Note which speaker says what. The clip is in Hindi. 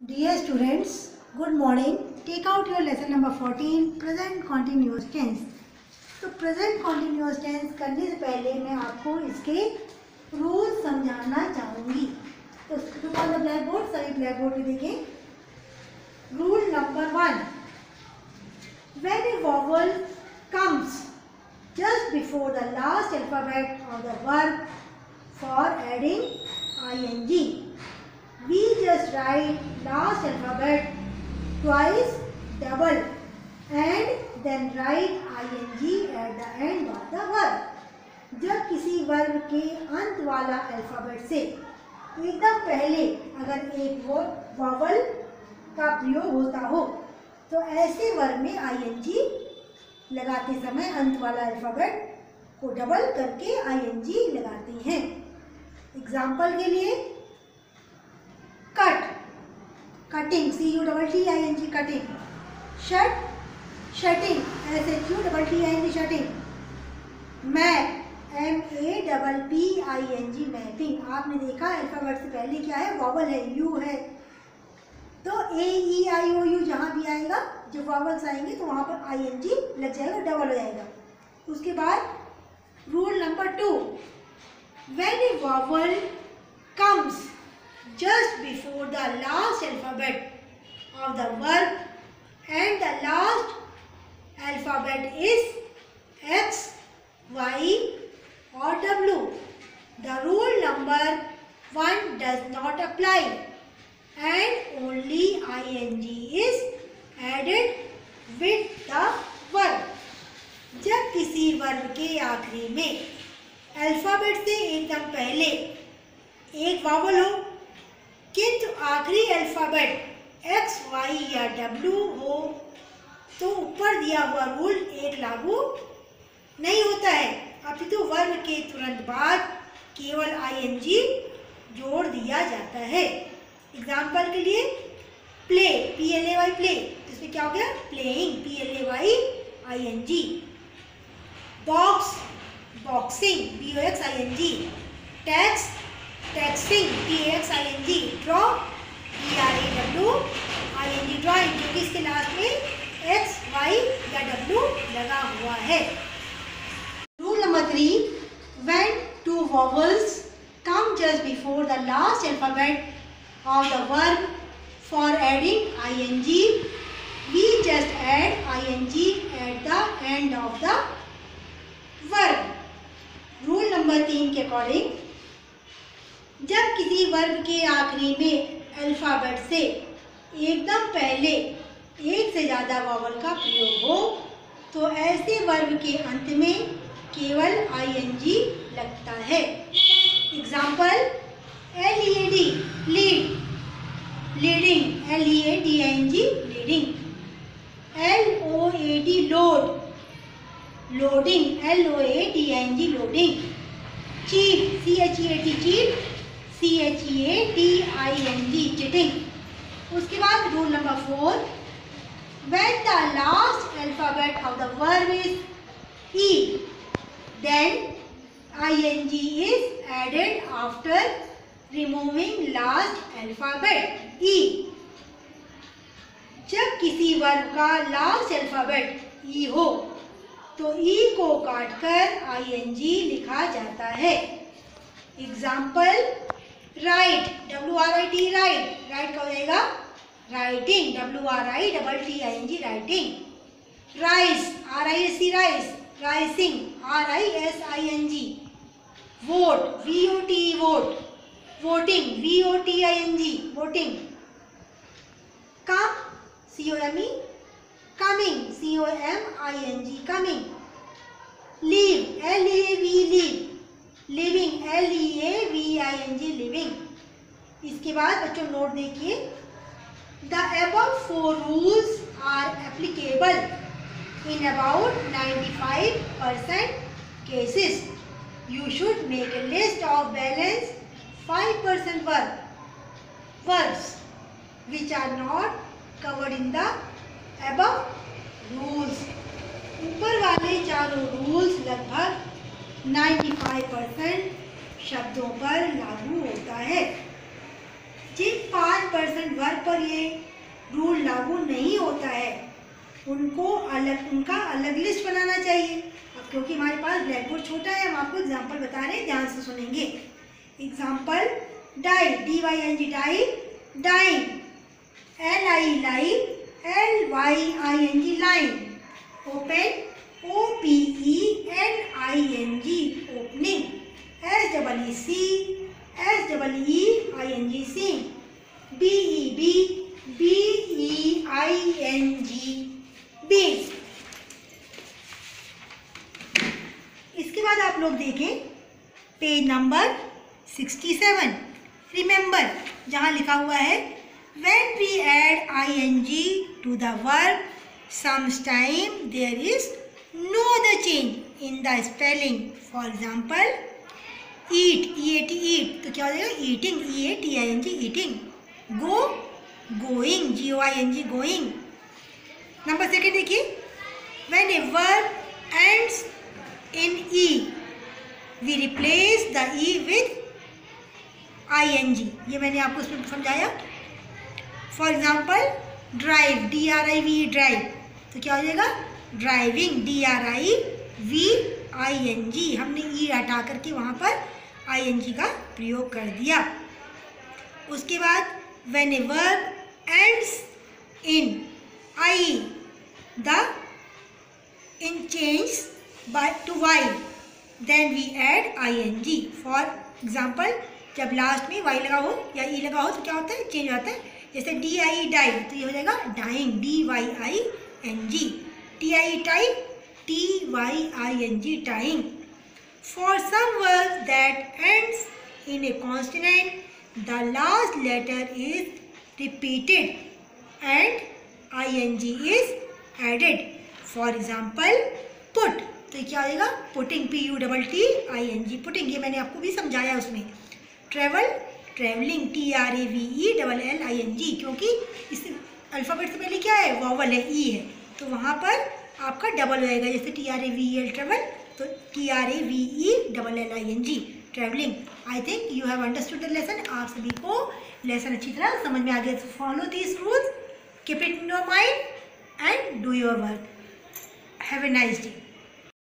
Speaker 1: Dear students, good morning. Take out your lesson number 14, present continuous tense. तो present continuous tense करने से पहले मैं आपको इसके रूल समझाना चाहूँगी. तो look on the blackboard, सभी blackboard पे देखें. Rule number 1. When a vowel comes just before the last alphabet of the verb for adding ing, we just write last alphabet twice double and then write ing at the end of the verb. जब किसी वर्ब के अंत वाला अल्फाबेट से एकदम पहले अगर एक वॉवल का प्रयोग होता हो तो ऐसे वर्ब में ing लगाते समय अंत वाला अल्फाबेट को डबल करके ing लगाते हैं. एग्जाम्पल के लिए cut, cutting, CUTTING, cutting. Shut, shutting, SHUTTING, shutting. Map, MAPPING, mapping. आपने देखा अल्फाबेट से पहले क्या है, वॉवल है, यू है. तो AEIOU जहाँ भी आएगा, जो वॉवल्स आएंगे तो वहाँ पर ing लग जाएगा, डबल हो जाएगा. उसके बाद rule number 2. When A vowel comes just before the last alphabet of the verb and the last alphabet is X, Y or W, the rule number 1 does not apply and only ing is added with the verb. जब किसी वर्ब के आखिरी में अल्फाबेट से एकदम पहले एक वॉवल हो किंतु आखिरी अल्फाबेट X, Y या W हो तो ऊपर दिया हुआ रूल एक लागू नहीं होता है, अपितु वर्ब के तुरंत बाद केवल ing जोड़ दिया जाता है. एग्जाम्पल के लिए प्ले, PLAY, प्ले, तो इसमें क्या हो गया, playing, PLAYING. Box, boxing, BOXING. Tax, taxing, TAXING. Draw, DRAWING, drawing, क्योंकि इसके लास्ट में X, Y या W लगा हुआ है. Rule number 3. When two vowels come just before the last alphabet of the verb for adding ing, we just add ing at the end of the verb. Rule number 3 के अकॉर्डिंग जब किसी वर्ब के आखिरी में अल्फाबेट से एकदम पहले एक से ज़्यादा वॉवल का प्रयोग हो तो ऐसे वर्ब के अंत में केवल ing लगता है. Example LEAD, lead, leading, LEADING, leading. LOAD, load, loading, LOADING, loading. Cheat, CHEAT, cheat, CHEATING, cheating. उसके बाद rule number 4. When the last alphabet of the verb is E, then ing is added after removing last alphabet E. जब किसी वर्ब का लास्ट अल्फाबेट E हो तो E को काटकर ing लिखा जाता है. Example write, WRIT, write, write का हो जाएगा writing, WRITTING, writing. Rise, RISC, rise, rising, RISING. Vote, VOTE, vote, voting, VOTING, voting. Come, COME, coming, COMING, coming. Leave, LEAV, leave, living, LEAVING, living. इसके बाद बच्चों नोट देखिए. The above 4 rules are applicable in about 95% cases. You should make a list of balanced 5% verbs which are not covered in the above rules. ऊपर वाले चारों रूल्स लगभग 95% शब्दों पर लागू होता है. जिन 5% वर्ब पर ये रूल लागू नहीं होता है, उनका अलग लिस्ट बनाना चाहिए। अब क्योंकि हमारे पास ब्लैक बोर्ड छोटा है, हम आपको एग्जाम्पल बता रहे हैं, ध्यान से सुनेंगे। Example, die, DYNG die, dying, LI lie, LYING lying, open, OPENING opening, SEECING seeing, BEING being. इसके बाद आप लोग देखें पेज नंबर 67। रिमेंबर, जहाँ लिखा हुआ है when we add ing to the verb sometimes there is no other change in the spelling. For example, eat, eat, eat, तो क्या हो जाएगा? eating, EATING eating. go, going, GOING going. Number second देखिए, when a verb ends in E we replace the E with ING. ये मैंने आपको इसमें समझाया। For example, drive, DRIV drive, तो क्या हो जाएगा? Driving, DRIVING। हमने ई हटा करके वहाँ पर ING का प्रयोग कर दिया। उसके बाद when a verb ends in IE the in change by to Y then we add ING. For example, जब लास्ट में Y लगा हो या E लगा हो तो क्या होता है? चेंज होता है। जैसे DIE डाई, तो ये हो जाएगा dying, DYING, TIE time, TYING time. For some words that ends in a consonant the last letter is repeated and ING is added. For example, put, तो क्या हो जाएगा? putting, PUTTING, putting, ये मैंने आपको भी समझाया उसमें। travel, traveling, TRAVELLING, क्योंकि इस अल्फ़ाबेट से पहले क्या है? वॉवल है, ई है, तो वहाँ पर आपका डबल हो जाएगा। जैसे TRAVEL ट्रेवल, तो TRAVELLING travelling. I think you have understood the lesson. आप सभी को लेसन अच्छी तरह समझ में आ गया। Follow this rules, keep it in your mind and do your work. Have a nice day.